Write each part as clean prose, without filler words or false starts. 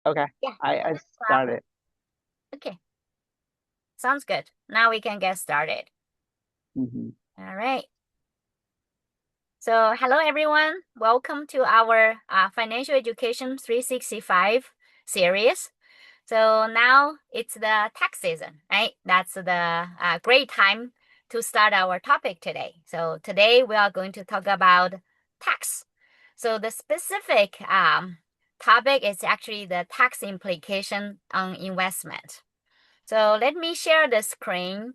Okay, Yeah, I no problem. started. Okay, sounds good. Now we can get started. Hmm. All right. So, hello everyone. Welcome to our Financial Education 365 series. So now it's the tax season, right? That's the great time to start our topic today. So today we are going to talk about tax. So the specific topic is actually the tax implication on investment. So let me share the screen.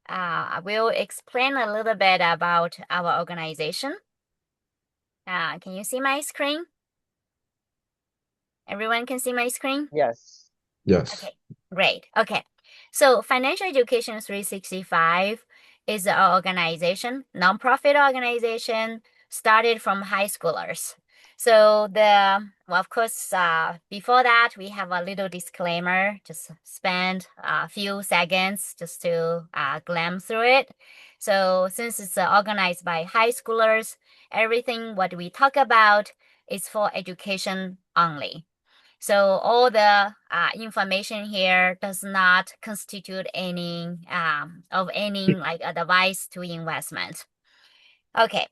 I will explain a little bit about our organization. Can you see my screen? Everyone can see my screen? Yes. Okay, Yes. great. Okay. So Financial Education 365 is an organization, nonprofit organization started from high schoolers. So well, of course, before that, we have a little disclaimer, just spend a few seconds just to glance through it. So since it's organized by high schoolers, everything what we talk about is for education only. So all the information here does not constitute any of any like advice to investment. Okay,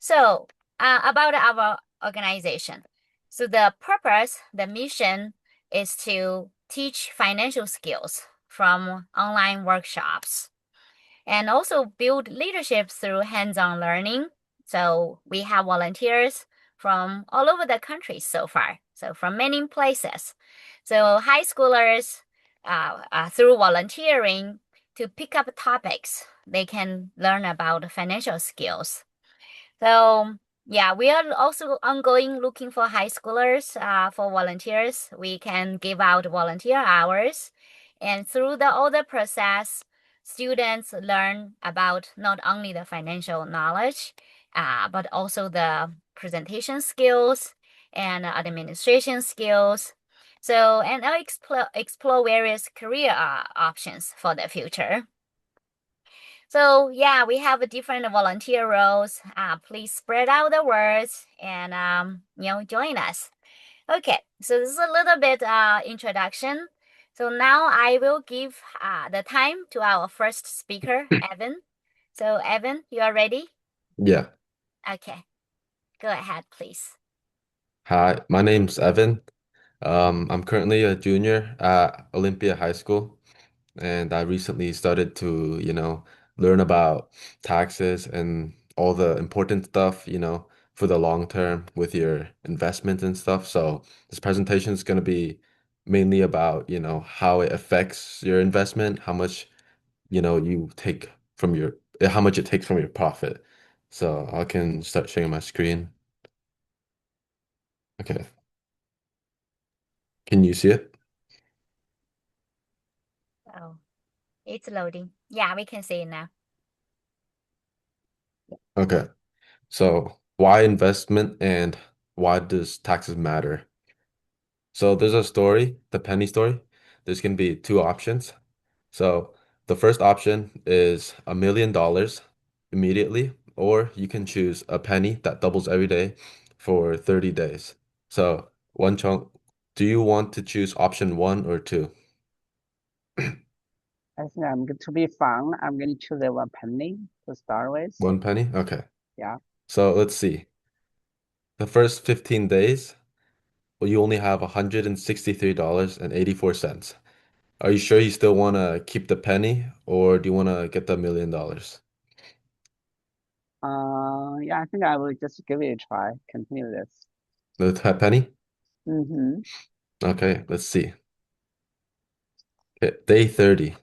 so about our organization. So the purpose, the mission is to teach financial skills from online workshops and also build leadership through hands-on learning. So we have volunteers from all over the country so far, so from many places. So high schoolers, through volunteering to pick up topics, they can learn about financial skills. So yeah, we are also ongoing looking for high schoolers for volunteers. We can give out volunteer hours. And through all the process, students learn about not only the financial knowledge, but also the presentation skills and administration skills. So, and I'll explore various career options for the future. So yeah, we have different volunteer roles. Please spread out the words and join us. Okay, so this is a little bit introduction. So now I will give the time to our first speaker, Evan. So Evan, you are ready? Yeah. Okay, go ahead, please. Hi, my name's Evan. I'm currently a junior at Olympia High School, and I recently started to, learn about taxes and all the important stuff, for the long term with your investments and stuff. So this presentation is going to be mainly about, how it affects your investment, how much, you take from how much it takes from your profit. So I can start sharing my screen. Okay. Can you see it? Oh, it's loading. Yeah, we can see it now. Okay. So why investment and why does taxes matter? So there's a story, the penny story. There's going to be two options. So the first option is $1 million immediately, or you can choose a penny that doubles every day for 30 days. So one chunk, do you want to choose option one or two? I think I'm going to be fun. I'm going to choose the one penny to start with. One penny? Okay. Yeah. So let's see. The first 15 days, well, you only have $163.84. Are you sure you still want to keep the penny or do you want to get the $1 million? Yeah, I think I will just give it a try. Continue this. The penny? Mm-hmm. Okay, let's see. Okay, day 30.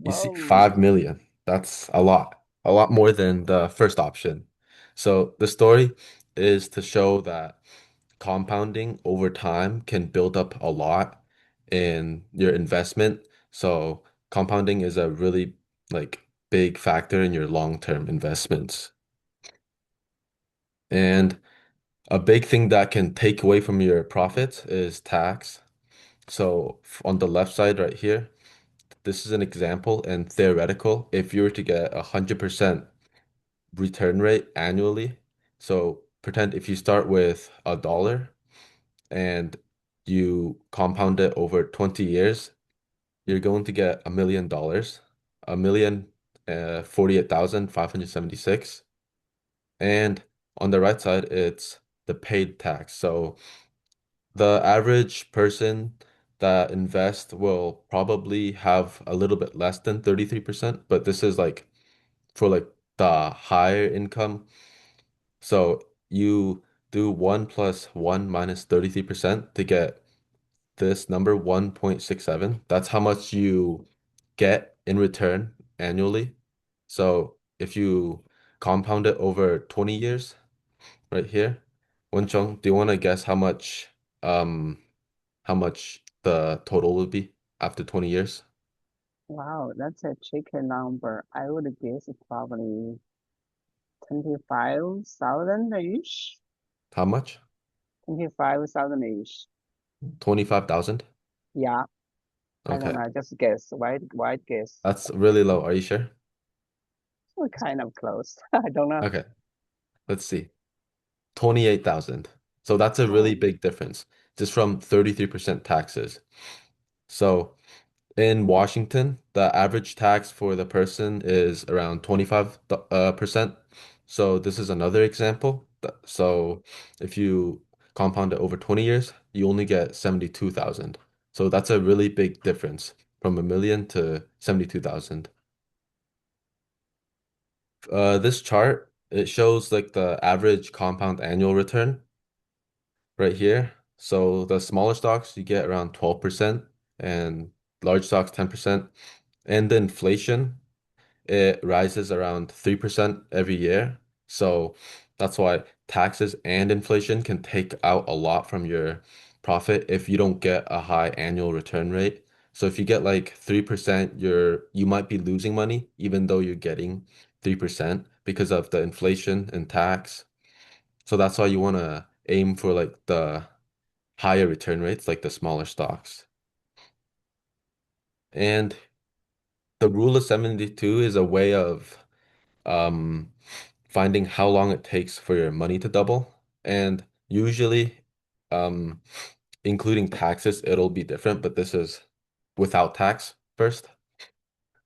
You see Whoa. 5 million. That's a lot more than the first option. So the story is to show that compounding over time can build up a lot in your investment. So compounding is a really big factor in your long-term investments. And a big thing that can take away from your profits is tax. So on the left side right here, this is an example and theoretical. If you were to get 100% return rate annually, so pretend if you start with $1 and you compound it over 20 years, you're going to get $1 million, a million 48,576. And on the right side, it's the paid tax. So the average person that invests will probably have a little bit less than 33%, but this is like for like the higher income. So you do 1 plus 1 minus 33% to get this number 1.67. That's how much you get in return annually. So if you compound it over 20 years, right here, Wenchong, do you want to guess um how much the total would be after 20 years? Wow, that's a tricky number. I would guess probably 25,000-ish. How much? 25,000-ish. 25,000? Yeah, I don't Okay. know. Just guess. Wide guess. That's really low. Are you sure? We're kind of close. I don't know. Okay. Let's see. 28,000. So that's a really Oh, big difference just from 33% taxes. So in Washington, the average tax for the person is around 25%. So this is another example. So if you compound it over 20 years, you only get 72,000. So that's a really big difference from a million to 72,000. This chart, it shows like the average compound annual return right here. So the smaller stocks, you get around 12% and large stocks 10%. And the inflation, it rises around 3% every year. So that's why taxes and inflation can take out a lot from your profit if you don't get a high annual return rate. So if you get like 3%, you might be losing money even though you're getting 3% because of the inflation and tax. So that's why you want to aim for like the higher return rates, like the smaller stocks. And the rule of 72 is a way of um, finding how long it takes for your money to double. And usually, um, including taxes, it'll be different, but this is without tax first.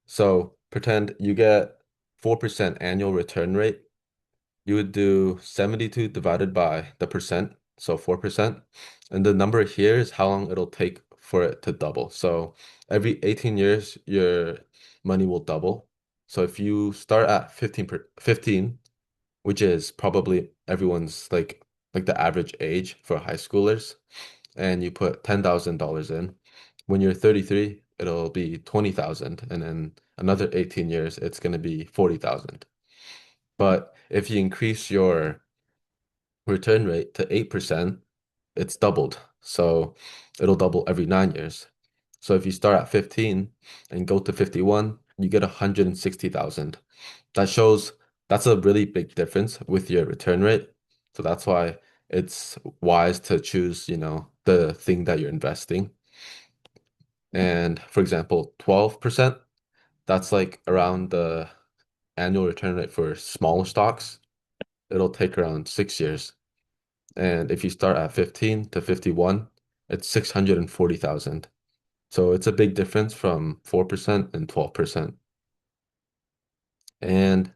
So pretend you get 4% annual return rate. You would do 72 divided by the percent, so 4%. And the number here is how long it'll take for it to double. So every 18 years, your money will double. So if you start at 15, which is probably everyone's like the average age for high schoolers, and you put $10,000 in, when you're 33, it'll be 20,000, and then another 18 years, it's going to be 40,000. But if you increase your return rate to 8%, it's doubled. So it'll double every 9 years. So if you start at 15 and go to 51, you get 160,000. That shows that's a really big difference with your return rate. So that's why it's wise to choose, the thing that you're investing. And for example, 12%, that's like around the annual return rate for smaller stocks. It'll take around 6 years. And if you start at 15 to 51, it's 640,000. So it's a big difference from 4% and 12%. And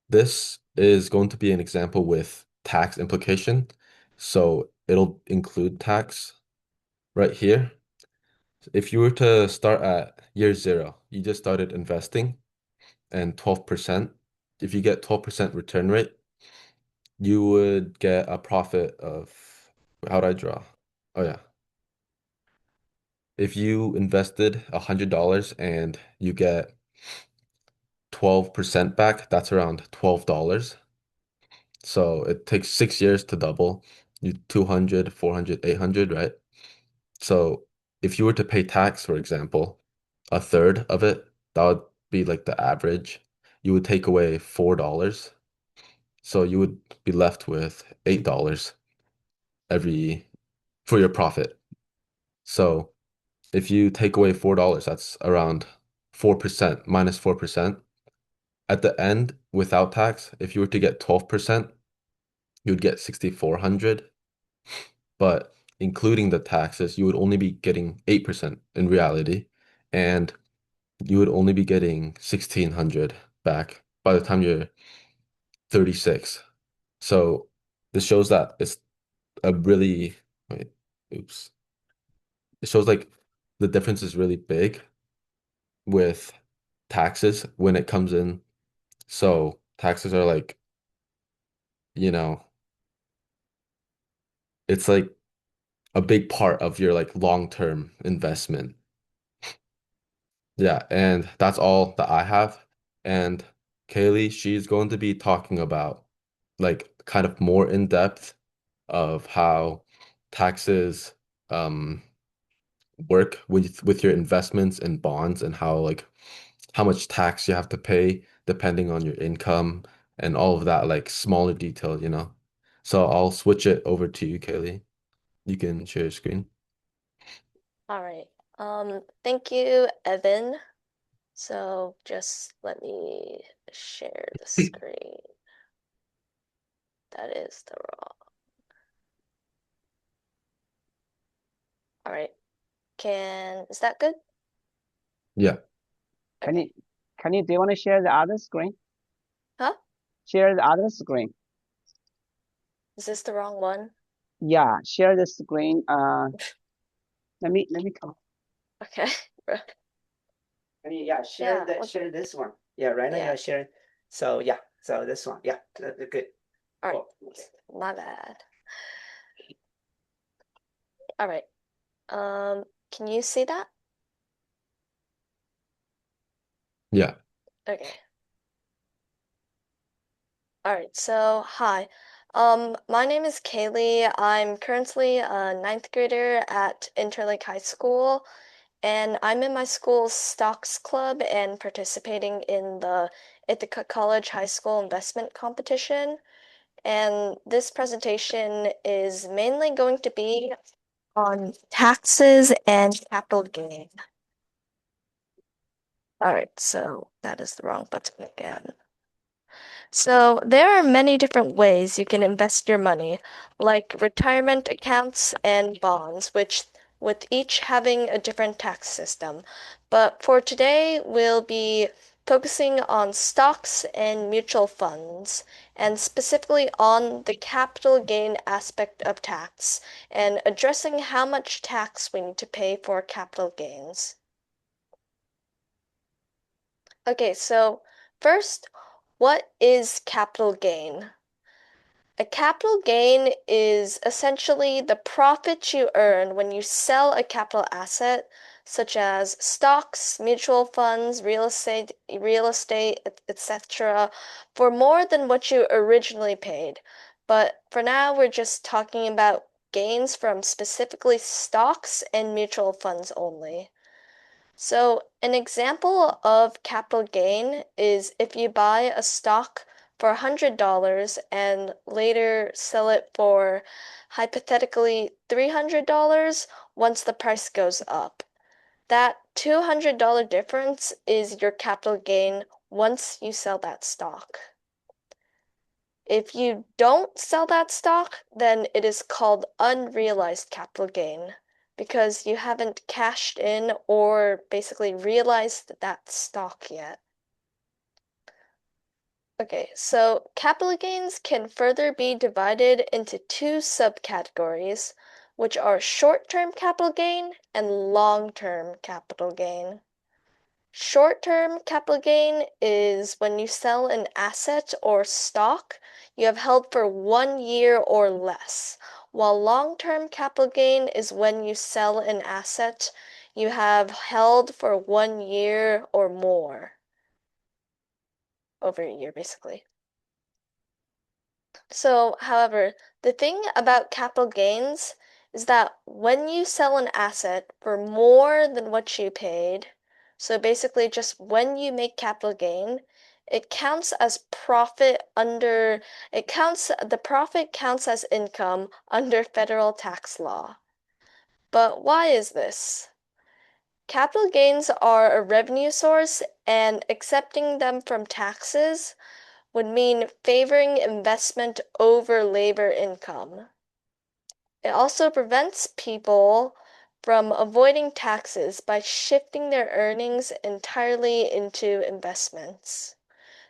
this is going to be an example with tax implication. So it'll include tax right here. If you were to start at year zero, you just started investing and 12%, if you get 12% return rate, you would get a profit of, how'd I draw? Oh yeah. If you invested $100 and you get 12% back, that's around $12. So it takes 6 years to double. You 200, 400, 800, right? So if you were to pay tax, for example, a third of it, that would be like the average. You would take away $4. So you would be left with $8 every for your profit. So if you take away $4, that's around 4% minus 4%. At the end, without tax, if you were to get 12%, you'd get 6,400. But including the taxes, you would only be getting 8% in reality, and you would only be getting 1,600 back by the time you're 36. So this shows that it's a really, wait, oops. It shows like the difference is really big with taxes when it comes in. So taxes are like, you know, it's like a big part of your like long-term investment. Yeah, and that's all that I have. And Kaylee, she's going to be talking about like kind of more in depth of how taxes um work with your investments and bonds and how like how much tax you have to pay depending on your income and all of that like smaller detail, you know. So I'll switch it over to you, Kaylee. You can share your screen. All right. Thank you, Evan. So just let me share the screen. That is the wrong. All right. Is that good? Yeah. Okay. Do you want to share the other screen? Huh? Share the other screen. Is this the wrong one? Yeah, share the screen. Let me come. Okay. Yeah, share Yeah, share this one. Yeah, right now Yeah. you're sharing. So yeah, so this one. Yeah, good. All right. Cool. Okay. My bad. All right. Can you see that? Yeah. Okay. All right, so hi. My name is Kaylee. I'm currently a ninth grader at Interlake High School, and I'm in my school's stocks club and participating in the Ithaca College High School Investment Competition. And this presentation is mainly going to be on taxes and capital gain. All right, so that is the wrong button again. So there are many different ways you can invest your money, like retirement accounts and bonds, which with each having a different tax system. But for today, we'll be focusing on stocks and mutual funds, and specifically on the capital gain aspect of tax, and addressing how much tax we need to pay for capital gains. Okay, so first, what is capital gain? A capital gain is essentially the profit you earn when you sell a capital asset, such as stocks, mutual funds, real estate, etc., for more than what you originally paid. But for now, we're just talking about gains from specifically stocks and mutual funds only. So, an example of capital gain is if you buy a stock for $100 and later sell it for hypothetically $300 once the price goes up. That $200 difference is your capital gain once you sell that stock. If you don't sell that stock, then it is called unrealized capital gain because you haven't cashed in or basically realized that stock yet. Okay, so capital gains can further be divided into two subcategories, which are short-term capital gain and long-term capital gain. Short-term capital gain is when you sell an asset or stock you have held for 1 year or less, while long-term capital gain is when you sell an asset you have held for 1 year or more. Over a year, basically. So, however, the thing about capital gains is that when you sell an asset for more than what you paid, so basically just when you make capital gain, it counts as profit the profit counts as income under federal tax law. But why is this? Capital gains are a revenue source, and accepting them from taxes would mean favoring investment over labor income. It also prevents people from avoiding taxes by shifting their earnings entirely into investments.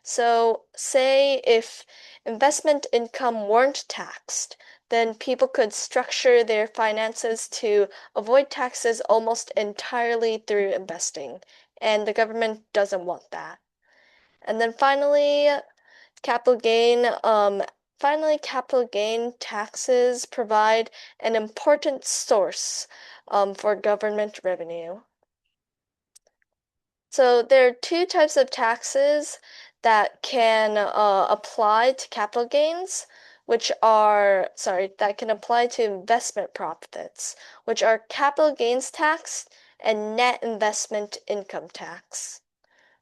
So, say if investment income weren't taxed, then people could structure their finances to avoid taxes almost entirely through investing, and the government doesn't want that. And then finally, capital gain taxes provide an important source for government revenue. So there are two types of taxes that can apply to capital gains, that can apply to investment profits, which are capital gains tax and net investment income tax.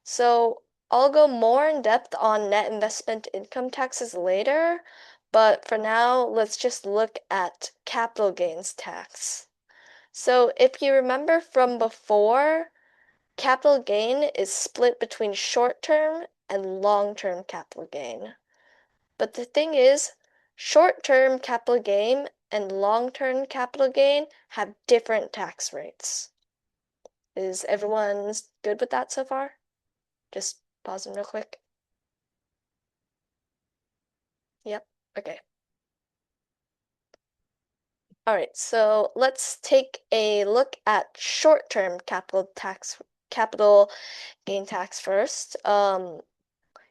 So I'll go more in depth on net investment income taxes later, but for now, let's just look at capital gains tax. So if you remember from before, capital gain is split between short-term and long-term capital gain. But the thing is, short-term capital gain and long-term capital gain have different tax rates. Is everyone good with that so far? Just pausing real quick. Yep, okay. All right, so let's take a look at short-term capital gain tax first.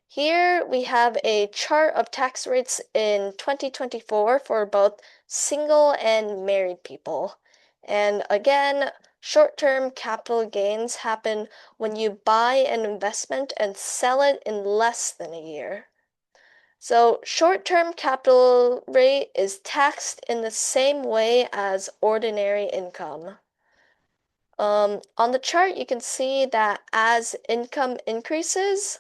Here we have a chart of tax rates in 2024 for both single and married people. And again, short-term capital gains happen when you buy an investment and sell it in less than a year. So short-term capital rate is taxed in the same way as ordinary income. On the chart, you can see that as income increases,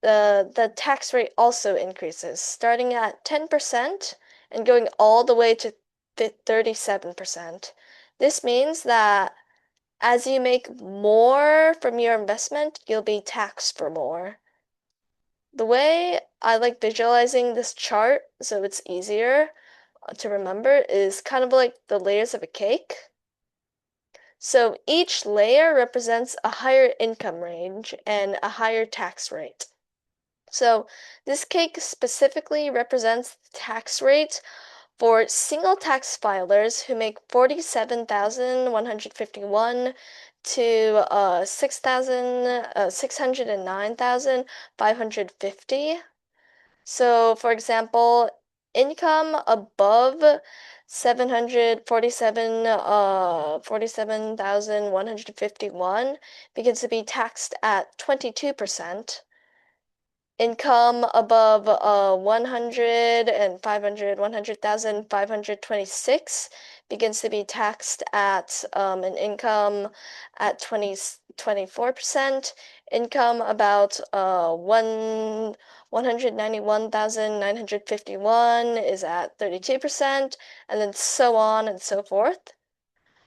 the tax rate also increases, starting at 10% and going all the way to 37%. This means that as you make more from your investment, you'll be taxed for more. The way I like visualizing this chart so it's easier to remember is kind of like the layers of a cake. So each layer represents a higher income range and a higher tax rate. So this cake specifically represents the tax rate for single tax filers who make 47,151 to 609,550. So, for example, income above 47,151 begins to be taxed at 22%. Income above 100 and 500, 100,526 begins to be taxed at an income at 24%. Income about 191,951 is at 32%, and then so on and so forth.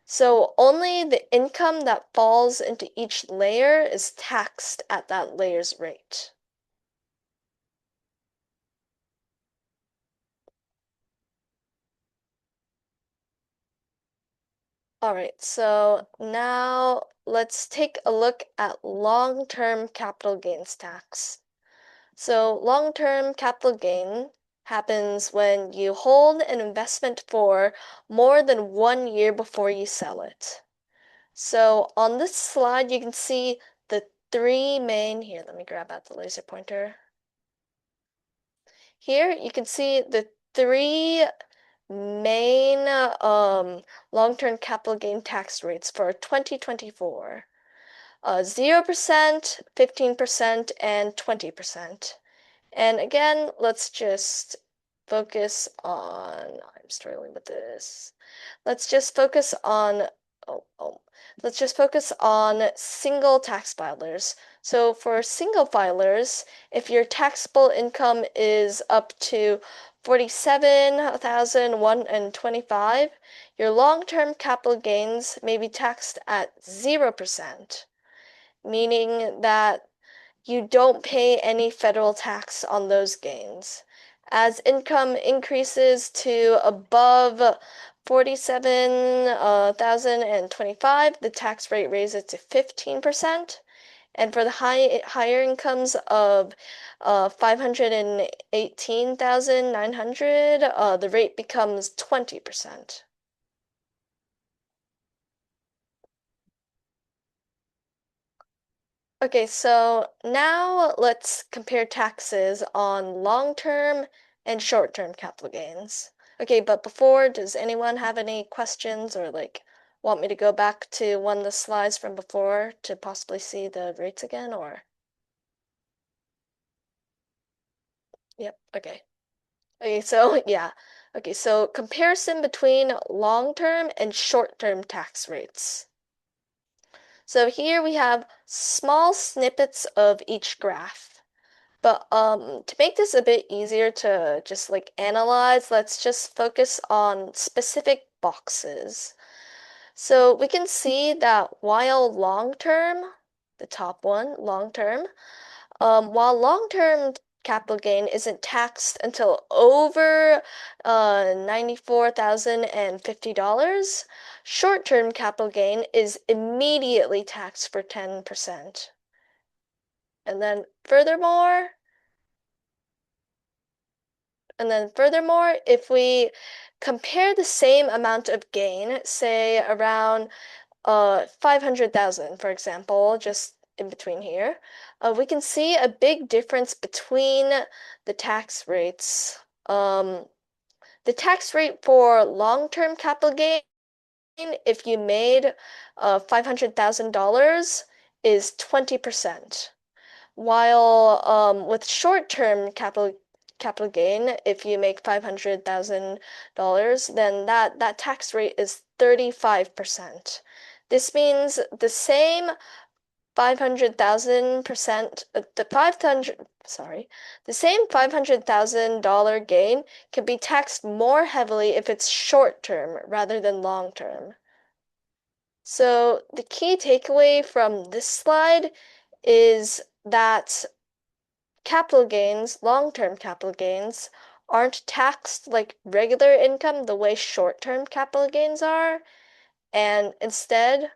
So only the income that falls into each layer is taxed at that layer's rate. All right, so now let's take a look at long-term capital gains tax. So long-term capital gain happens when you hold an investment for more than 1 year before you sell it. So on this slide, you can see the three main, here, let me grab out the laser pointer. Here you can see the three main long-term capital gain tax rates for 2024. 0%, 15%, and 20%. And again, let's just focus on, I'm struggling with this. Let's just focus on, let's just focus on single tax filers. So for single filers, if your taxable income is up to 47,125, your long-term capital gains may be taxed at 0%, meaning that you don't pay any federal tax on those gains. As income increases to above $47,025, the tax rate raises to 15%. And for the higher incomes of 518,900, the rate becomes 20%. Okay, so now let's compare taxes on long-term and short-term capital gains. Okay, but before, does anyone have any questions or want me to go back to one of the slides from before to possibly see the rates again, or? Yep, okay. Okay, so yeah. Okay, so comparison between long-term and short-term tax rates. So here we have small snippets of each graph. But to make this a bit easier to just analyze, let's just focus on specific boxes. So we can see that while long-term, the top one, long-term, while long-term capital gain isn't taxed until over $94,050, short-term capital gain is immediately taxed for 10%. And then furthermore, if we compare the same amount of gain, say around 500,000, for example, just in between here, we can see a big difference between the tax rates. The tax rate for long-term capital gain, if you made $500,000, is 20%. While with short-term capital gain, if you make $500,000, then that tax rate is 35%. This means the same $500,000 gain can be taxed more heavily if it's short-term rather than long-term. So the key takeaway from this slide is that capital gains, long-term capital gains, aren't taxed like regular income the way short-term capital gains are, and instead,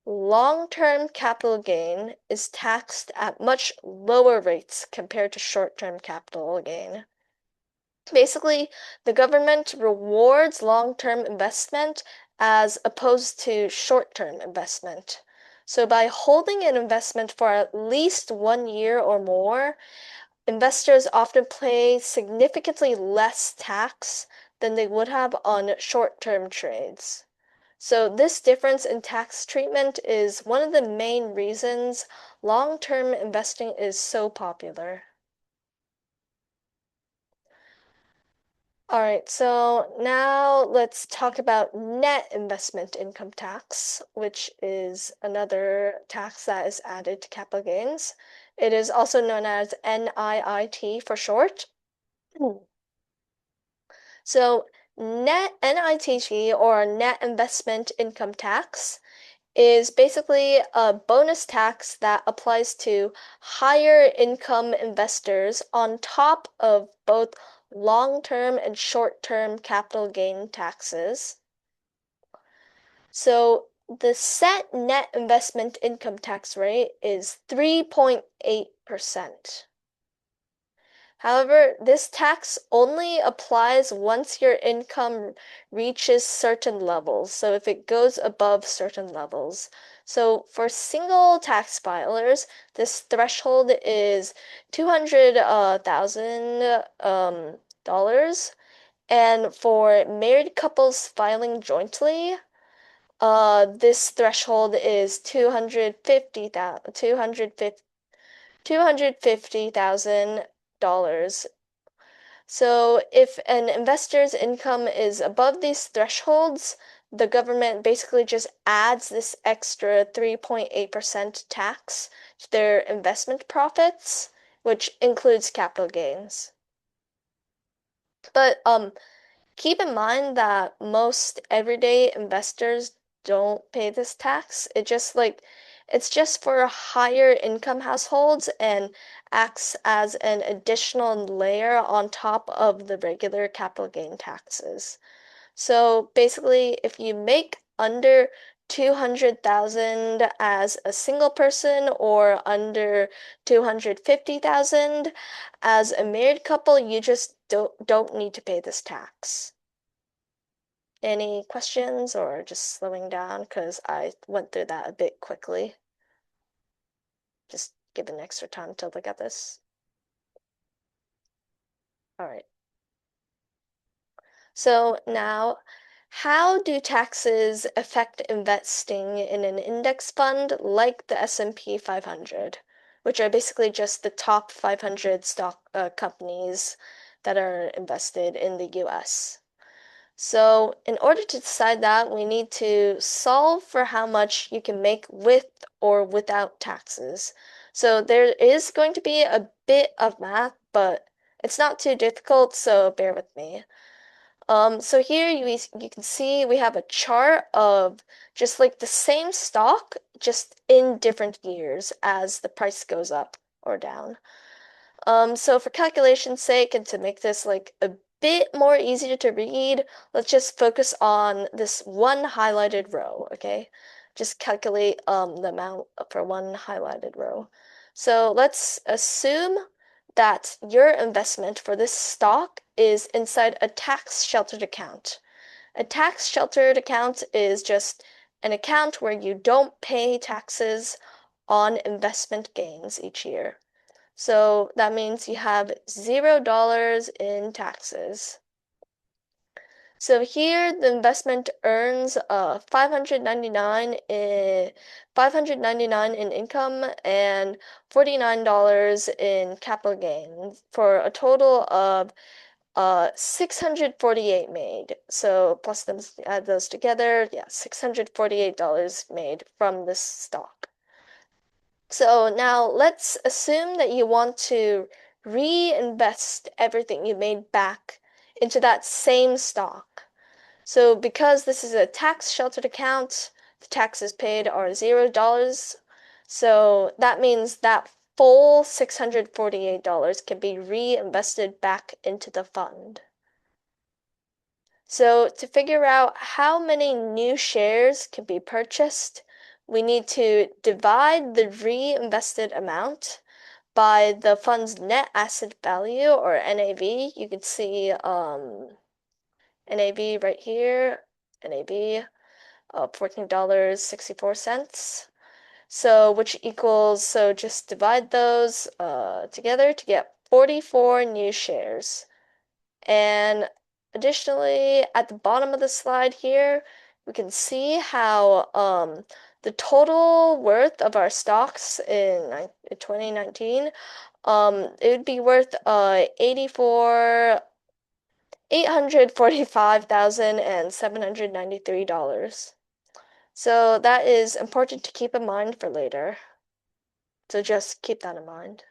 long-term capital gain is taxed at much lower rates compared to short-term capital gain. Basically, the government rewards long-term investment as opposed to short-term investment. So by holding an investment for at least 1 year or more, investors often pay significantly less tax than they would have on short-term trades. So this difference in tax treatment is one of the main reasons long-term investing is so popular. All right, so now let's talk about net investment income tax, which is another tax that is added to capital gains. It is also known as NIIT for short. So NITT, or net investment income tax, is basically a bonus tax that applies to higher income investors on top of both long-term and short-term capital gain taxes. So the set net investment income tax rate is 3.8%. However, this tax only applies once your income reaches certain levels, so if it goes above certain levels. So for single tax filers, this threshold is $200,000, and for married couples filing jointly, this threshold is $250,000. So if an investor's income is above these thresholds, the government basically just adds this extra 3.8% tax to their investment profits, which includes capital gains. But keep in mind that most everyday investors don't pay this tax. It's just for higher income households and acts as an additional layer on top of the regular capital gain taxes. So basically, if you make under 200,000 as a single person or under 250,000 as a married couple, you just don't need to pay this tax. Any questions or just slowing down because I went through that a bit quickly? Just give an extra time to look at this. All right. So now, how do taxes affect investing in an index fund like the S&P 500, which are basically just the top 500 stock companies that are invested in the US? So in order to decide that, we need to solve for how much you can make with or without taxes. So there is going to be a bit of math, but it's not too difficult, so bear with me. So here you can see we have a chart of just like the same stock, just in different years as the price goes up or down. So for calculation's sake and to make this like a bit more easier to read, let's just focus on this one highlighted row, okay? Just calculate the amount for one highlighted row. So let's assume that your investment for this stock is inside a tax-sheltered account. A tax-sheltered account is just an account where you don't pay taxes on investment gains each year. So that means you have $0 in taxes. So here the investment earns 599 in income and $49 in capital gains for a total of 648 made. So plus them, add those together, yeah, $648 made from this stock. So now let's assume that you want to reinvest everything you made back into that same stock. So because this is a tax-sheltered account, the taxes paid are $0. So that means that full $648 can be reinvested back into the fund. So to figure out how many new shares can be purchased, we need to divide the reinvested amount by the fund's net asset value, or NAV. You can see NAV right here, NAV, $14.64. So which equals, so just divide those together to get 44 new shares. And additionally, at the bottom of the slide here, we can see how the total worth of our stocks in 2019, it would be worth $845,793. So that is important to keep in mind for later. So just keep that in mind.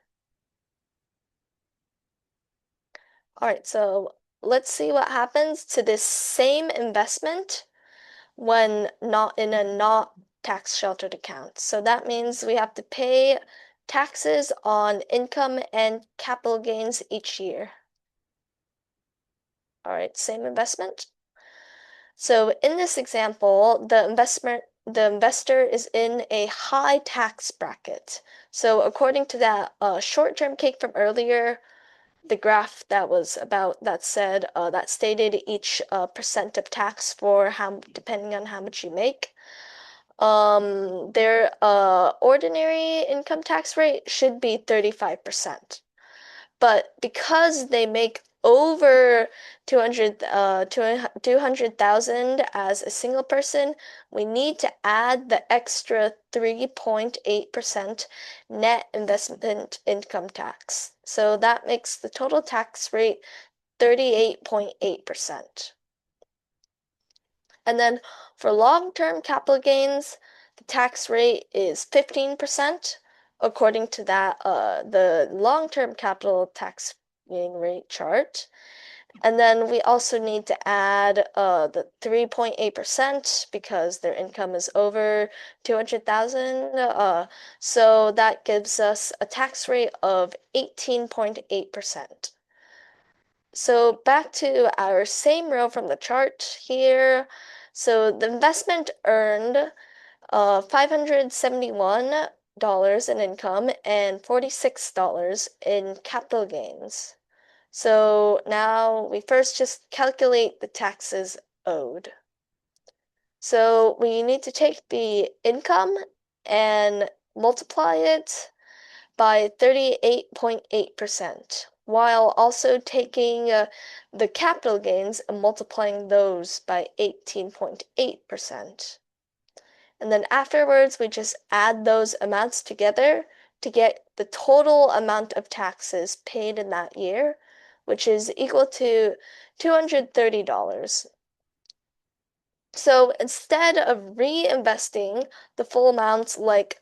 All right, so let's see what happens to this same investment when not in a not tax sheltered account. So that means we have to pay taxes on income and capital gains each year. All right, same investment. So in this example, the investor is in a high tax bracket. So according to that short-term cake from earlier, the graph that was about that said that stated each percent of tax for how depending on how much you make. Their ordinary income tax rate should be 35%. But because they make over 200,000 as a single person, we need to add the extra 3.8% net investment income tax. So that makes the total tax rate 38.8%. And then for long-term capital gains, the tax rate is 15%, according to that the long-term capital tax gain rate chart. And then we also need to add the 3.8% because their income is over 200,000. So that gives us a tax rate of 18.8%. So back to our same row from the chart here. So the investment earned $571 in income and $46 in capital gains. So now we first just calculate the taxes owed. So we need to take the income and multiply it by 38.8%, while also taking the capital gains and multiplying those by 18.8%. And then afterwards, we just add those amounts together to get the total amount of taxes paid in that year, which is equal to $230. So instead of reinvesting the full amount like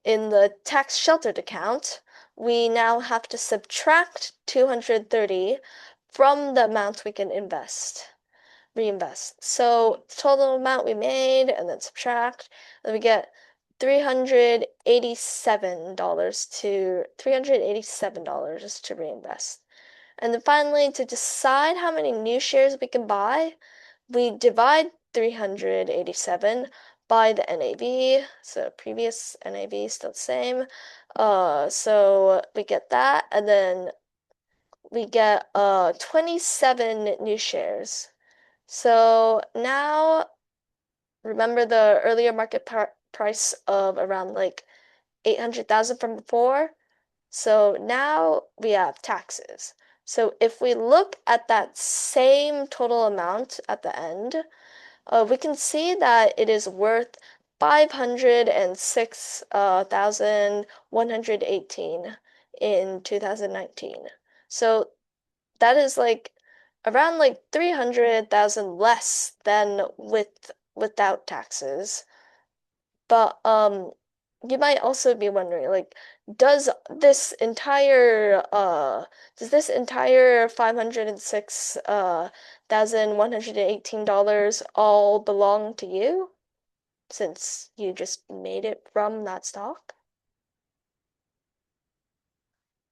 in the tax sheltered account, we now have to subtract 230 from the amount we can reinvest. So total amount we made and then subtract, and we get $387 to reinvest. And then finally, to decide how many new shares we can buy, we divide 387 by the NAV, so previous NAV still the same. So we get that, and then we get 27 new shares. So now, remember the earlier market price of around like 800,000 from before? So now we have taxes. So if we look at that same total amount at the end, we can see that it is worth 506,118 in 2019. So that is like around like 300,000 less than without taxes. But you might also be wondering, like, does this entire $506,118 all belong to you, since you just made it from that stock?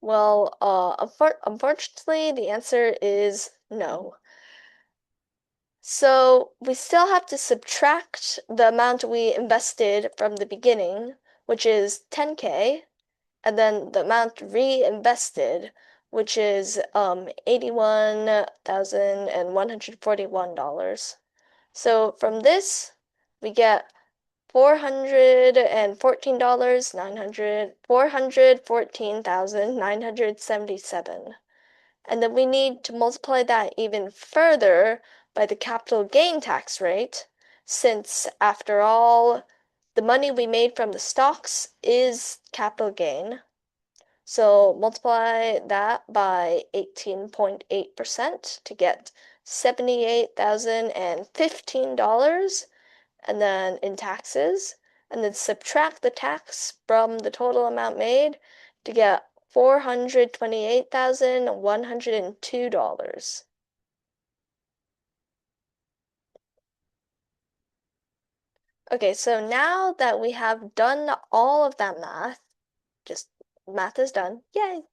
Well, unfortunately, the answer is no. So we still have to subtract the amount we invested from the beginning, which is 10K, and then the amount reinvested, which is $81,141. So from this, we get $414,977. And then we need to multiply that even further by the capital gain tax rate, since after all, the money we made from the stocks is capital gain. So multiply that by 18.8% to get $78,015, and then in taxes, and then subtract the tax from the total amount made to get $428,102. Okay, so now that we have done all of that math, just math is done, yay!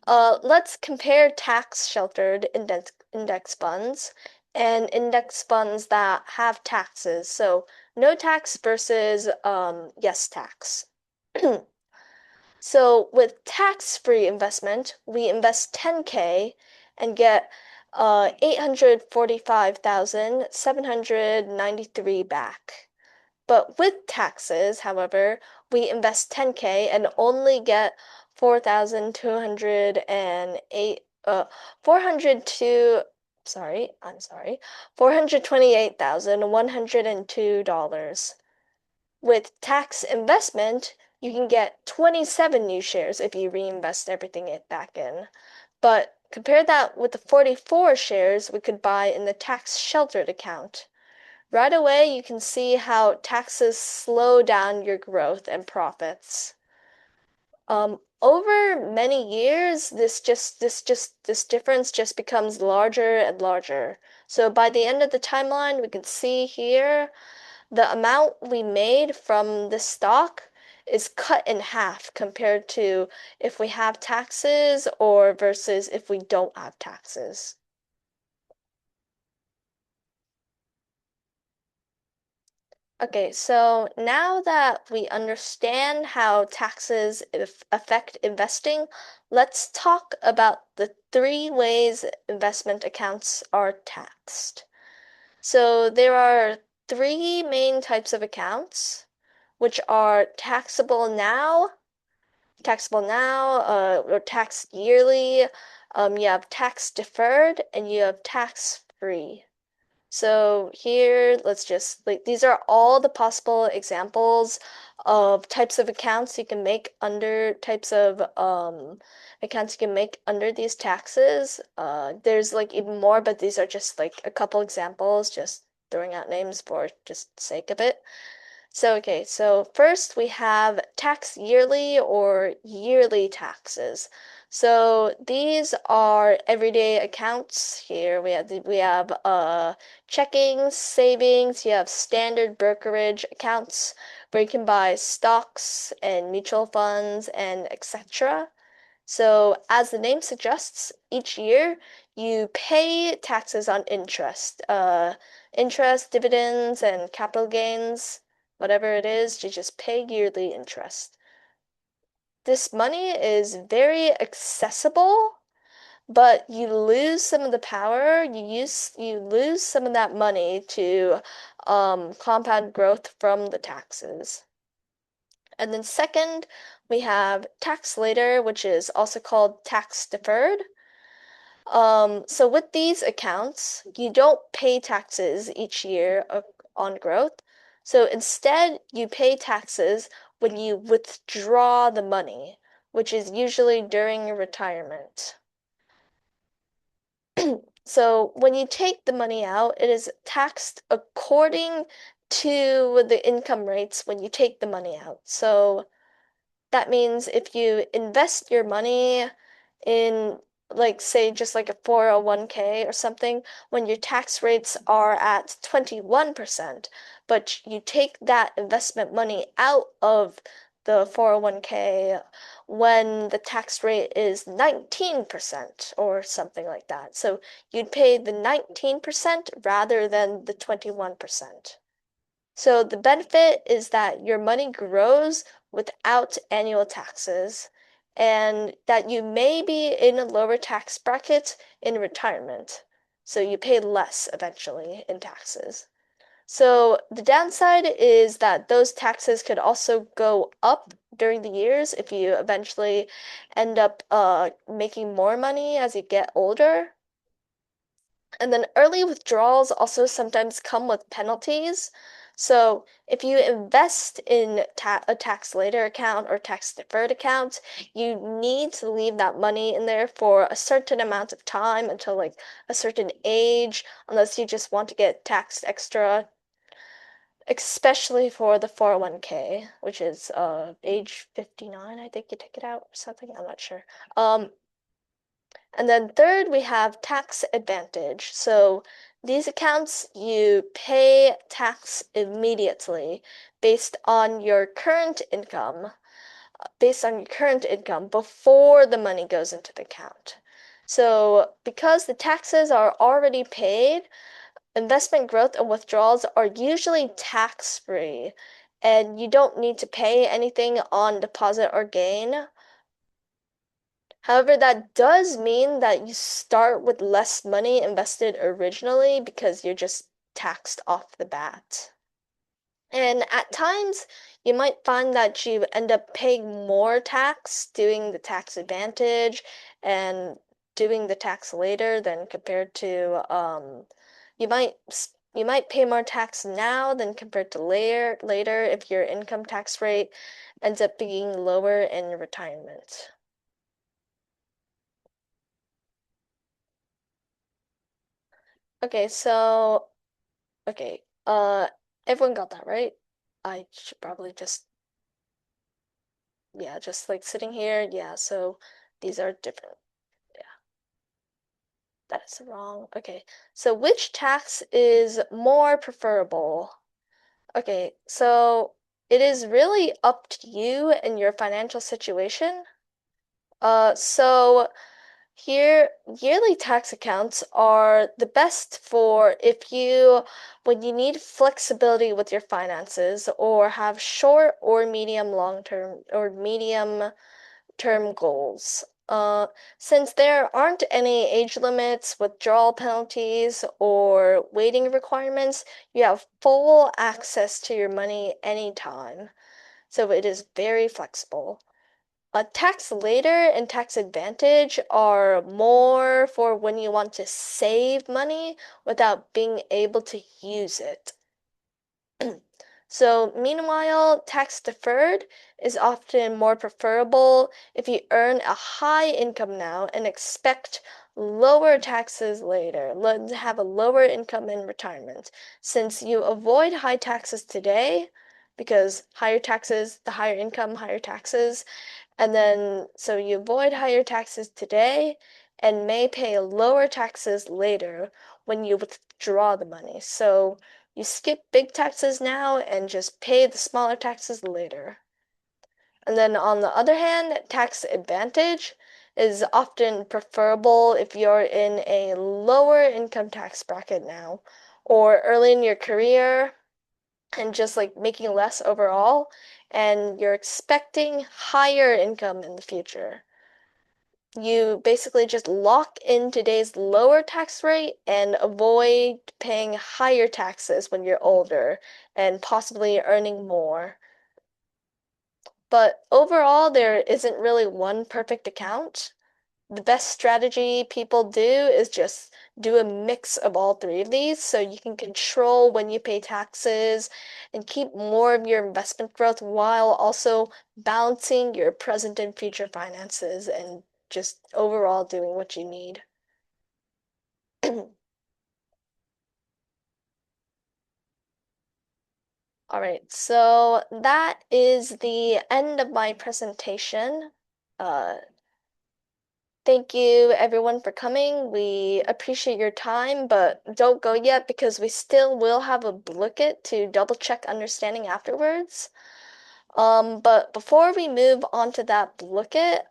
Let's compare tax-sheltered index funds and index funds that have taxes. So no tax versus yes tax. So with tax-free investment, we invest 10K and get 845,793 back. But with taxes, however, we invest 10K and only get 428,102. With tax investment, you can get 27 new shares if you reinvest everything back in. But compare that with the 44 shares we could buy in the tax sheltered account. Right away, you can see how taxes slow down your growth and profits. Over many years, this difference just becomes larger and larger. So by the end of the timeline, we can see here the amount we made from this stock is cut in half compared to if we have taxes or versus if we don't have taxes. Okay, so now that we understand how taxes affect investing, let's talk about the 3 ways investment accounts are taxed. So there are 3 main types of accounts, which are taxable now, or taxed yearly. You have tax deferred, and you have tax free. So here, let's just these are all the possible examples of types of accounts you can make under accounts you can make under these taxes. There's even more, but these are just a couple examples, just throwing out names for just sake of it. So okay, so first we have tax yearly or yearly taxes. So these are everyday accounts. Here we have checkings, savings, you have standard brokerage accounts where you can buy stocks and mutual funds and etc. So as the name suggests, each year you pay taxes on interest, dividends, and capital gains. Whatever it is, you just pay yearly interest. This money is very accessible, but you lose some of the power. You lose some of that money to compound growth from the taxes. And then second, we have tax later, which is also called tax deferred. So with these accounts, you don't pay taxes each year on growth. So instead, you pay taxes when you withdraw the money, which is usually during your retirement. So when you take the money out, it is taxed according to the income rates when you take the money out. So that means if you invest your money in say just a 401k or something, when your tax rates are at 21%, but you take that investment money out of the 401k when the tax rate is 19% or something like that. So you'd pay the 19% rather than the 21%. So the benefit is that your money grows without annual taxes, and that you may be in a lower tax bracket in retirement, so you pay less eventually in taxes. So the downside is that those taxes could also go up during the years if you eventually end up making more money as you get older. And then early withdrawals also sometimes come with penalties. So if you invest in a tax later account or tax deferred account, you need to leave that money in there for a certain amount of time until a certain age, unless you just want to get taxed extra, especially for the 401k, which is age 59, I think you take it out or something, I'm not sure. And then third, we have tax advantage. So these accounts, you pay tax immediately based on your current income, before the money goes into the account. So because the taxes are already paid, investment growth and withdrawals are usually tax-free, and you don't need to pay anything on deposit or gain. However, that does mean that you start with less money invested originally because you're just taxed off the bat. And at times, you might find that you end up paying more tax doing the tax advantage and doing the tax later than compared to you might pay more tax now than compared to later if your income tax rate ends up being lower in retirement. Okay, so everyone got that, right? I should probably just sitting here. Yeah, so these are different. Yeah. That is wrong. Okay. So which tax is more preferable? Okay, so it is really up to you and your financial situation. So here, yearly tax accounts are the best for when you need flexibility with your finances or have short or medium term goals. Since there aren't any age limits, withdrawal penalties, or waiting requirements, you have full access to your money anytime. So it is very flexible. Tax later and tax advantage are more for when you want to save money without being able to use it. So, meanwhile, tax deferred is often more preferable if you earn a high income now and expect lower taxes later, have a lower income in retirement. Since you avoid high taxes today, because higher taxes, the higher income, higher taxes, and then so you avoid higher taxes today and may pay lower taxes later when you withdraw the money. So you skip big taxes now and just pay the smaller taxes later. And then on the other hand, tax advantage is often preferable if you're in a lower income tax bracket now or early in your career and just like making less overall, and you're expecting higher income in the future. You basically just lock in today's lower tax rate and avoid paying higher taxes when you're older and possibly earning more. But overall, there isn't really one perfect account. The best strategy people do is just do a mix of all three of these so you can control when you pay taxes and keep more of your investment growth while also balancing your present and future finances and just overall doing what you need. All right, so that is the end of my presentation. Thank you everyone for coming. We appreciate your time, but don't go yet because we still will have a look at to double check understanding afterwards. But before we move on to that look at,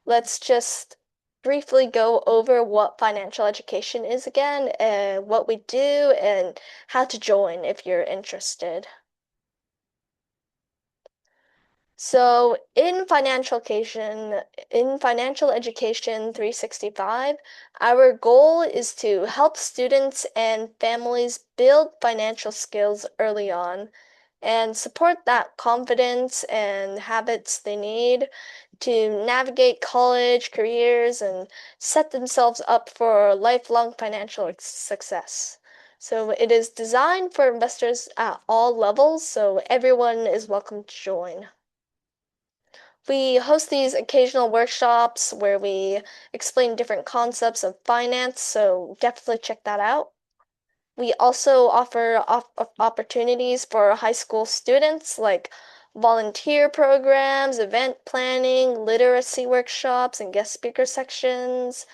let's just briefly go over what financial education is again, and what we do, and how to join if you're interested. So in financial education 365, our goal is to help students and families build financial skills early on and support that confidence and habits they need to navigate college, careers, and set themselves up for lifelong financial success. So it is designed for investors at all levels, so everyone is welcome to join. We host these occasional workshops where we explain different concepts of finance, so definitely check that out. We also offer opportunities for high school students like volunteer programs, event planning, literacy workshops, and guest speaker sessions.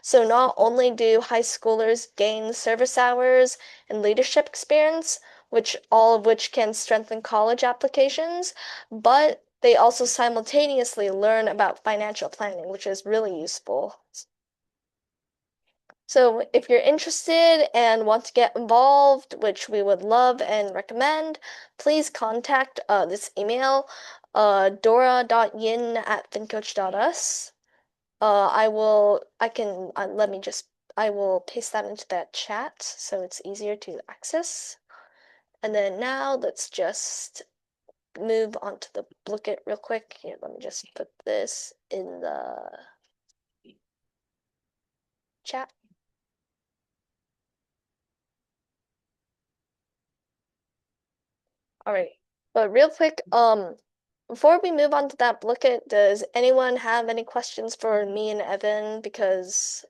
So not only do high schoolers gain service hours and leadership experience, all of which can strengthen college applications, but they also simultaneously learn about financial planning, which is really useful. So if you're interested and want to get involved, which we would love and recommend, please contact this email, dora.yin@fincoach.us. I will paste that into that chat so it's easier to access. And then now let's just move on to the look at real quick. Here, let me just put this in the chat. All right, but real quick, before we move on to that look at, does anyone have any questions for me and Evan? Because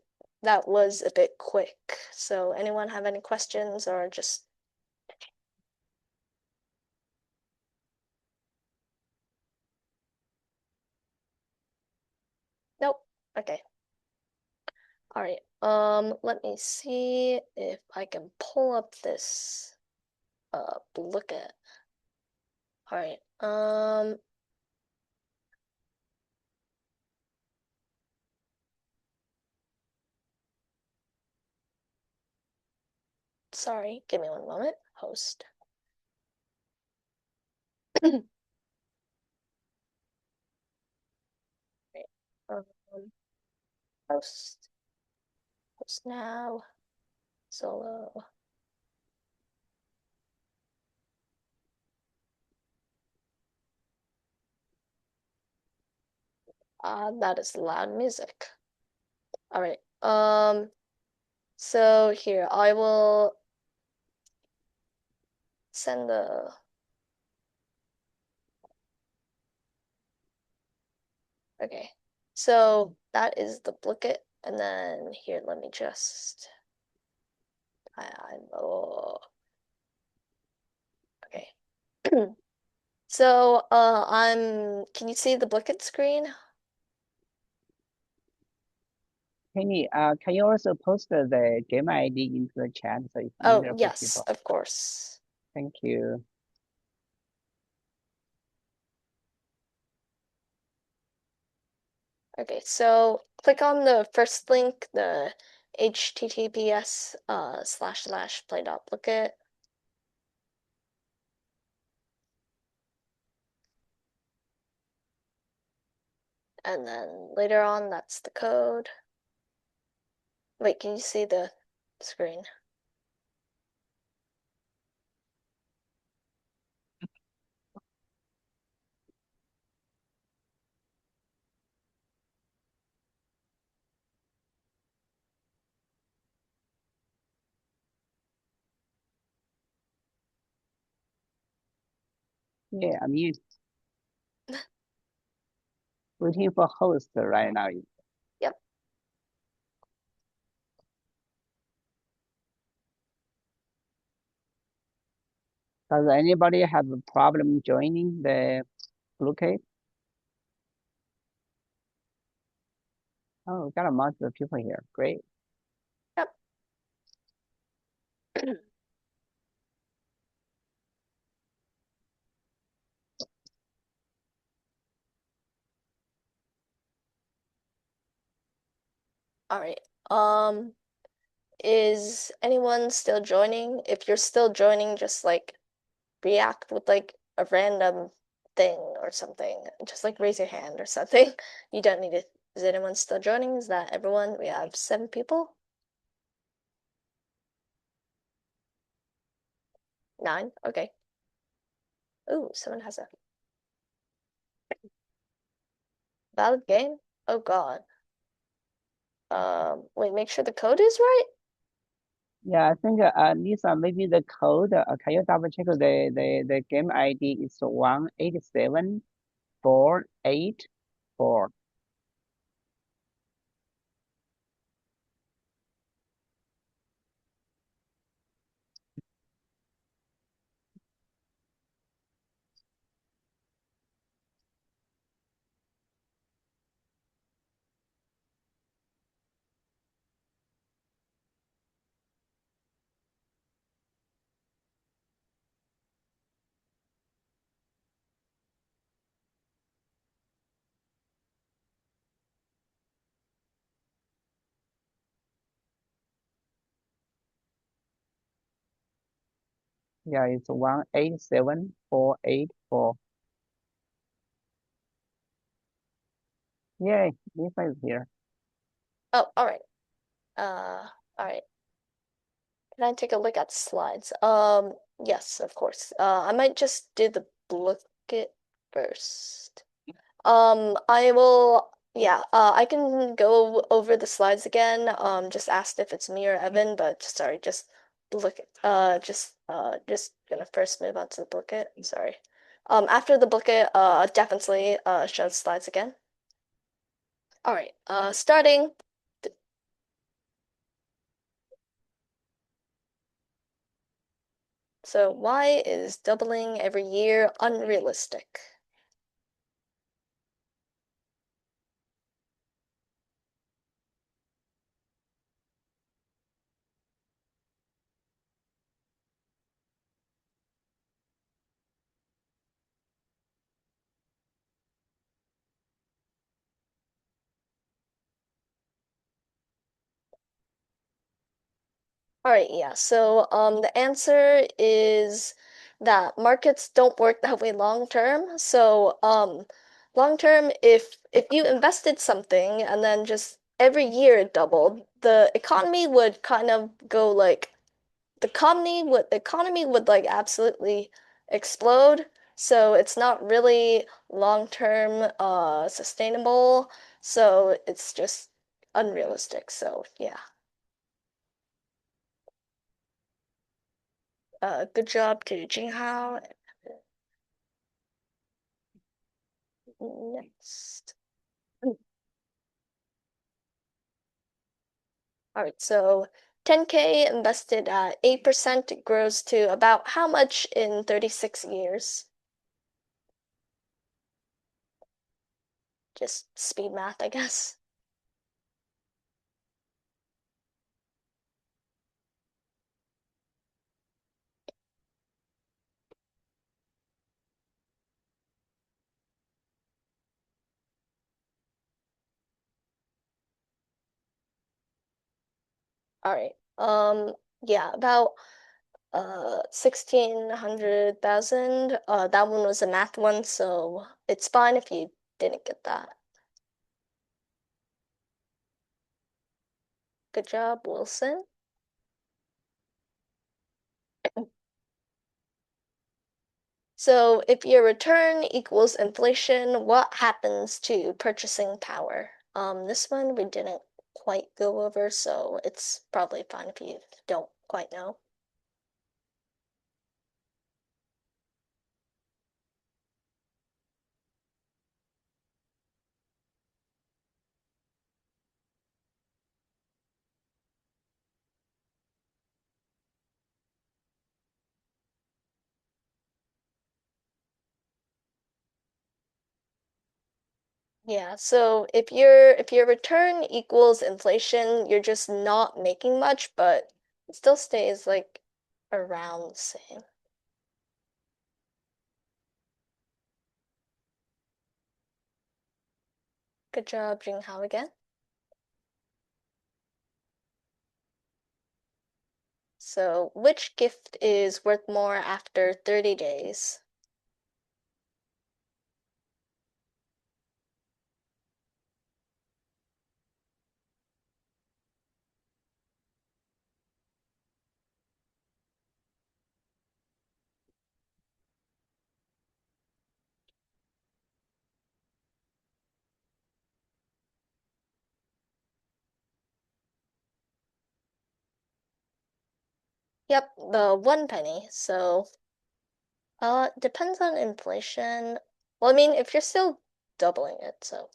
that was a bit quick. So anyone have any questions or just nope? Okay. All right. Let me see if I can pull up this look at. All right. Sorry, give me one moment. Host. Right. Um, host. Host now. Solo. That is loud music. All right. So here I will send the. Okay. So that is the duplicate, and then here, let me just. Oh. Okay. So Can you see the duplicate screen? Kenny, can you also post the game ID into the chat so it's Oh, easier for yes, people? of course. Thank you. Okay, so click on the first link, the https / play.duplicate. And then later on, that's the code. Wait, can you see the screen? Yeah, I mean, waiting for host right now. Yep. Does anybody have a problem joining the Bluecade? Oh, we got a bunch of people here. Great. Yep. All right. Is anyone still joining? If you're still joining, just like react with like a random thing or something. Just like raise your hand or something. You don't need to. Is anyone still joining? Is that everyone? We have 7 people. 9? Okay. Ooh, someone has a valid game? Oh God. Wait, make sure the code is right? Yeah, I think Lisa, maybe the code. Can you double check the game ID is 187484. Yeah, it's 187484. Yay, Lisa is here. Oh, all right. All right. Can I take a look at the slides? Yes, of course. I might just do the it first. I will, yeah, I can go over the slides again. Just asked if it's me or Evan, but sorry, just just gonna first move on to the booklet. Sorry. After the booklet, definitely show the slides again. All right. Starting. So why is doubling every year unrealistic? All right, yeah. So the answer is that markets don't work that way long term. So long term, if you invested something and then just every year it doubled, the economy would kind of go like the economy would like absolutely explode. So it's not really long term sustainable. So it's just unrealistic. So yeah. Good job to Jinghao. Next. All right, so 10K invested at 8% grows to about how much in 36 years? Just speed math, I guess. All right. Yeah, about 1,600,000. That one was a math one, so it's fine if you didn't get that. Good job, Wilson. So if your return equals inflation, what happens to purchasing power? This one we didn't quite go over, so it's probably fine if you don't quite know. Yeah, so if your return equals inflation, you're just not making much, but it still stays like around the same. Good job, Jinghao again. So, which gift is worth more after 30 days? Yep, the 1 penny. So, depends on inflation. Well, I mean, if you're still doubling it, so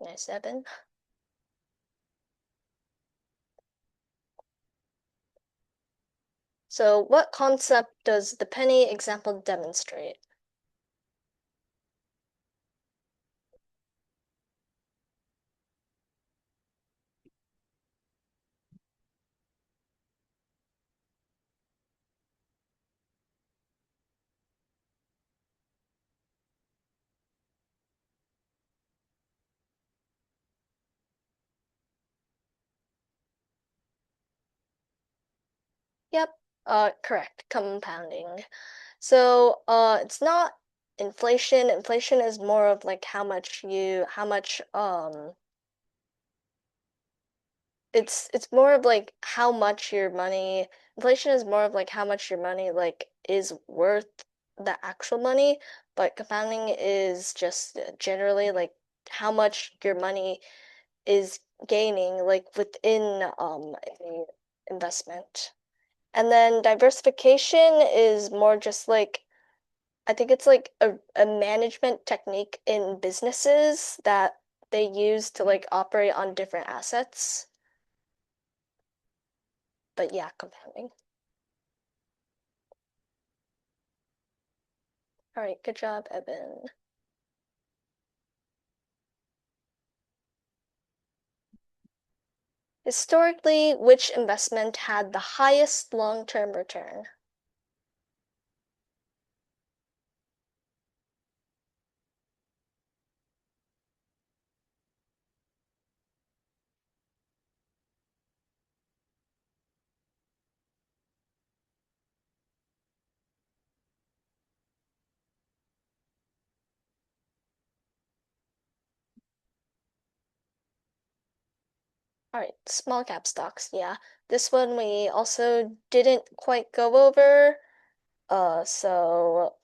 97. So, what concept does the penny example demonstrate? Yep, correct, compounding. So, it's not inflation. Inflation is more of like how much it's more of like how much your money inflation is more of like how much your money like is worth the actual money, but compounding is just generally like how much your money is gaining like within a investment. And then diversification is more just like I think it's like a management technique in businesses that they use to like operate on different assets. But yeah, compounding. All right, good job, Evan. Historically, which investment had the highest long-term return? All right, small cap stocks. Yeah, this one we also didn't quite go over. So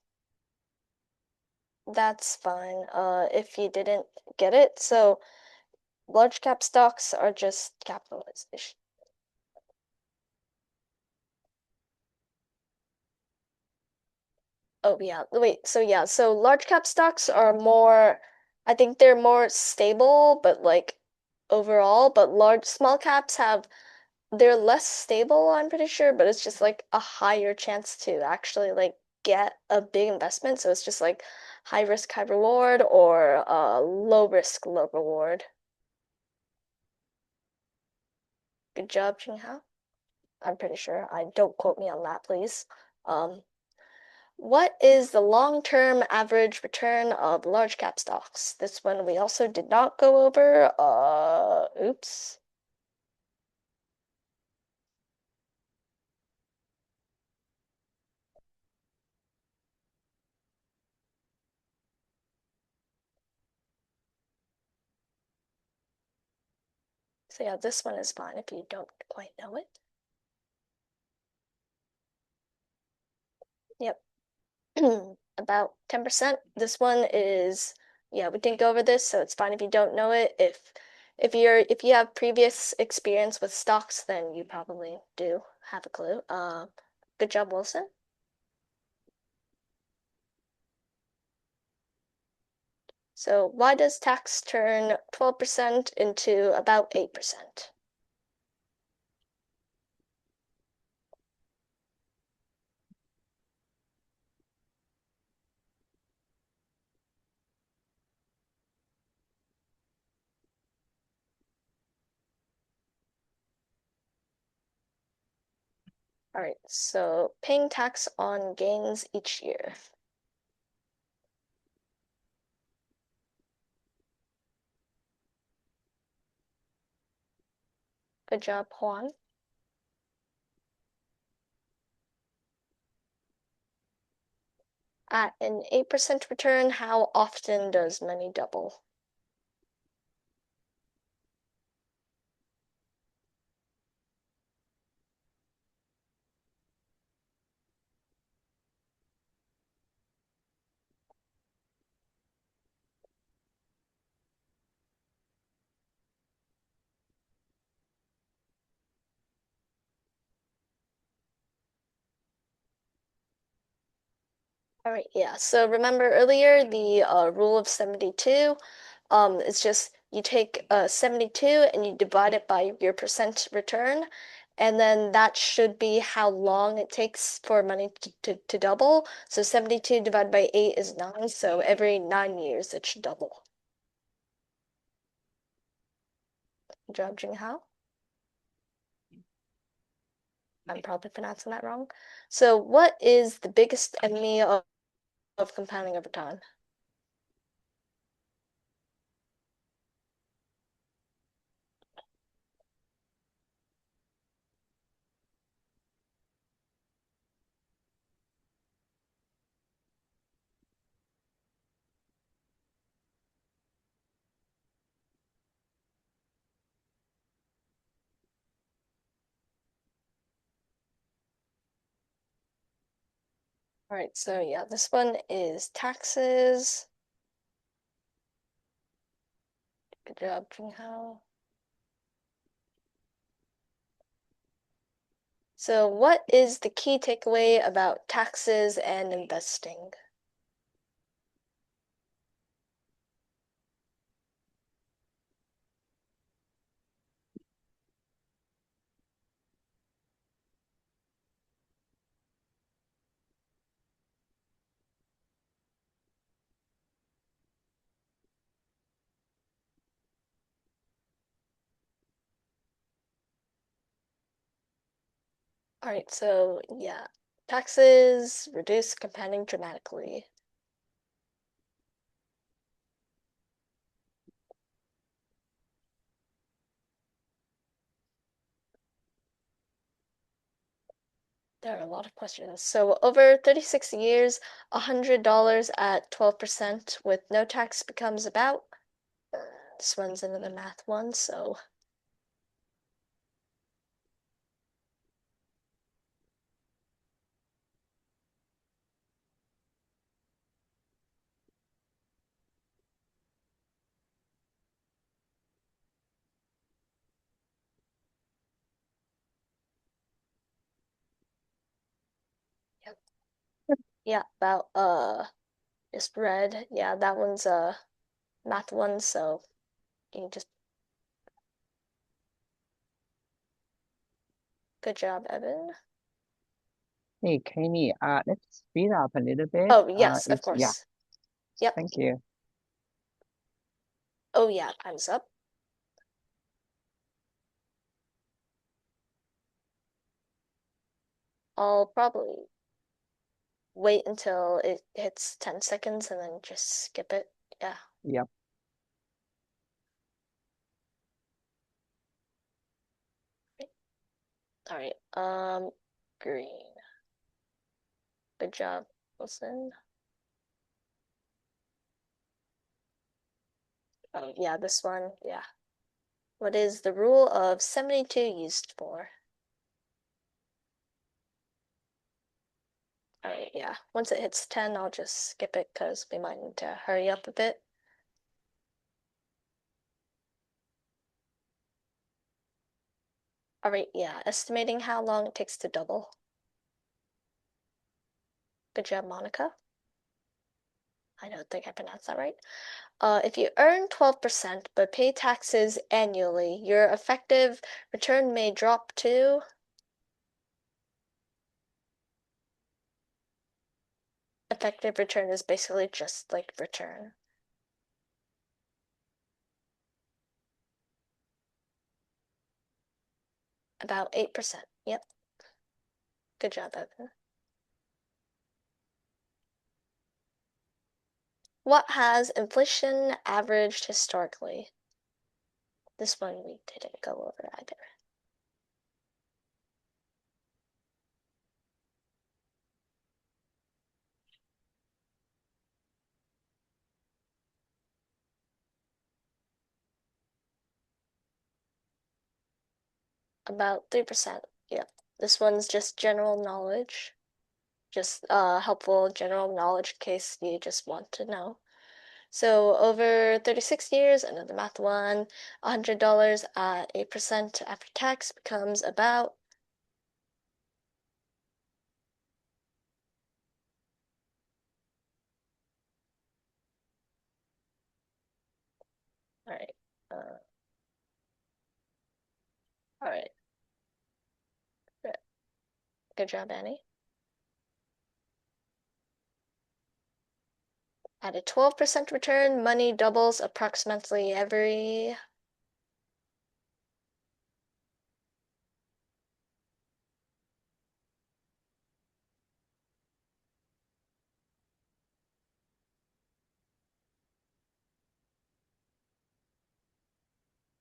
that's fine. If you didn't get it. So large cap stocks are just capitalization. Oh yeah, wait, so large cap stocks are more, I think they're more stable, but like overall, but small caps they're less stable, I'm pretty sure, but it's just like a higher chance to actually like get a big investment. So it's just like high risk, high reward, or low risk, low reward. Good job, Jinghao. I'm pretty sure. I don't quote me on that, please. What is the long-term average return of large cap stocks? This one we also did not go over. Oops. So yeah, this one is fine if you don't quite know it. Yep. About 10%. This one is, yeah, we didn't go over this, so it's fine if you don't know it. If you have previous experience with stocks, then you probably do have a clue. Good job, Wilson. So why does tax turn 12% into about 8%? All right, so paying tax on gains each year. Good job, Juan. At an 8% return, how often does money double? All right, yeah. So remember earlier the rule of 72? It's just you take 72 and you divide it by your percent return, and then that should be how long it takes for money to double. So 72 divided by 8 is 9, so every 9 years it should double. Good job, Jinghao. I'm probably pronouncing that wrong. So what is the biggest enemy of compounding over time? All right, so yeah, this one is taxes. Good job, Jinghao. So what is the key takeaway about taxes and investing? All right, so yeah, taxes reduce compounding dramatically. There are a lot of questions. So over 36 years, $100 at 12% with no tax becomes about, this one's another math one, so Yeah, about just red. Yeah, that one's a math one, so you can just good job, Evan. Hey, Kenny, let's speed up a little bit. Oh, yes, of Yeah, course. Yep. thank you. Oh, yeah, time's up. I'll probably wait until it hits 10 seconds and then just skip it. Yeah. Yep. All right. Green. Good job, Wilson. Oh, yeah, this one. Yeah. What is the rule of 72 used for? All right, yeah. Once it hits 10, I'll just skip it because we might need to hurry up a bit. All right, yeah. Estimating how long it takes to double. Good job, Monica. I don't think I pronounced that right. If you earn 12% but pay taxes annually, your effective return may drop to effective return is basically just like return. About 8%. Yep. Good job, Evan. What has inflation averaged historically? This one we didn't go over either. About 3%. Yep. This one's just general knowledge. Just helpful general knowledge in case you just want to know. So over 36 years, another math one, $100 at 8% after tax becomes about all right. All right. Good job, Annie. At a 12% return, money doubles approximately every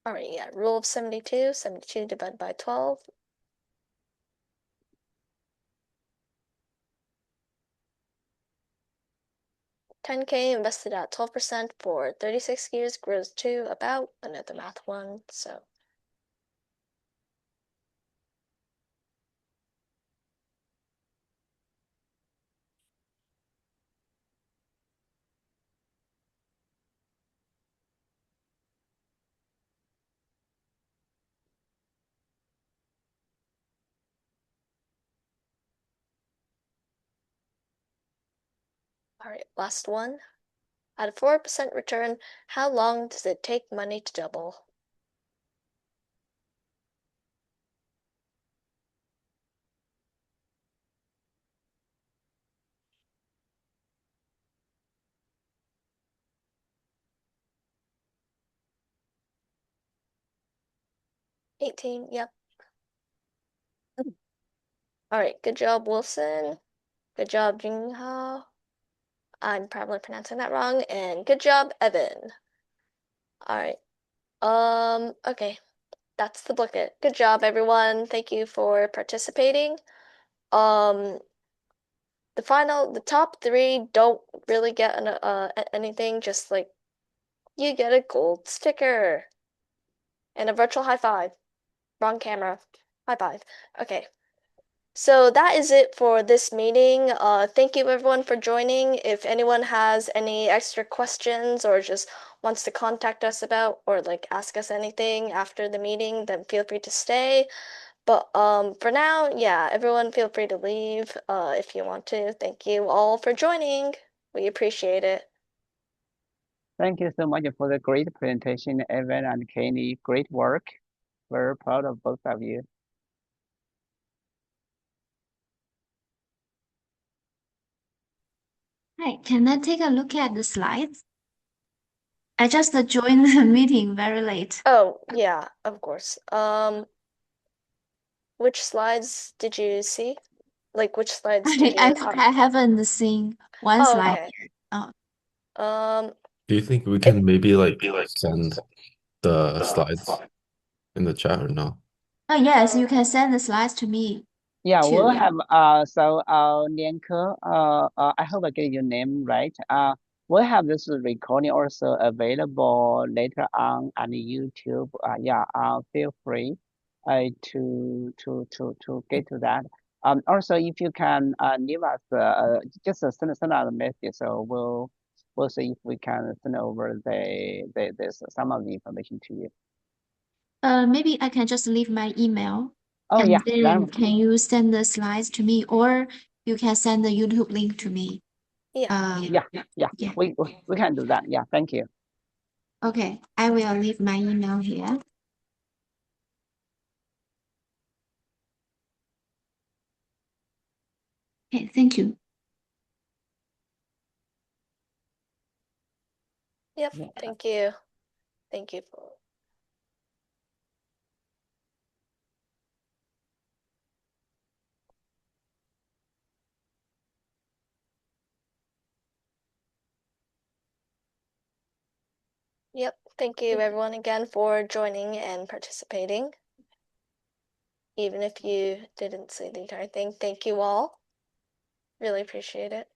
all right, yeah, rule of 72, 72 divided by 12. $10K invested at 12% for 36 years grows to about another math one, so all right, last one. At a 4% return, how long does it take money to double? $18, yep. All right, good job, Wilson. Good job, Jingha. I'm probably pronouncing that wrong. And good job, Evan. All right. Okay. That's the booklet. Good job, everyone. Thank you for participating. Um, the top three don't really get anything, just like you get a gold sticker and a virtual high five. Wrong camera. High five. Okay. So that is it for this meeting. Thank you everyone for joining. If anyone has any extra questions or just wants to contact us about or like ask us anything after the meeting, then feel free to stay. But for now, yeah, everyone feel free to leave if you want to. Thank you all for joining. We appreciate it. Thank you so much for the great presentation, Evan and Kenny. Great work. Very proud of both of you. Hi, can I take a look at the slides? I just joined the meeting very late. Oh, yeah, of course. Which slides did you see? Like, which slides did you talk? I haven't seen one Oh, slide okay. yet. Oh, Do you think we can maybe like send the slides in the chat or no? oh yes, you can send the slides to me Yeah, too. we'll have Lian Ke, I hope I get your name right. We'll have this recording also available later on YouTube. Yeah, feel free to get to that. Also if you can leave us just send out a message, so we'll see if we can send over some of the information to you. Maybe I can just leave my email. Oh and yeah, then can you send the slides to me, or you can send the YouTube link to me? yeah. Yeah. We can do that. Yeah, thank you. Okay, I will leave my email here. Okay, thank you. Yep, Yeah. thank you. Thank you for. Yep, thank you everyone again for joining and participating. Even if you didn't see the entire thing, thank you all. Really appreciate it.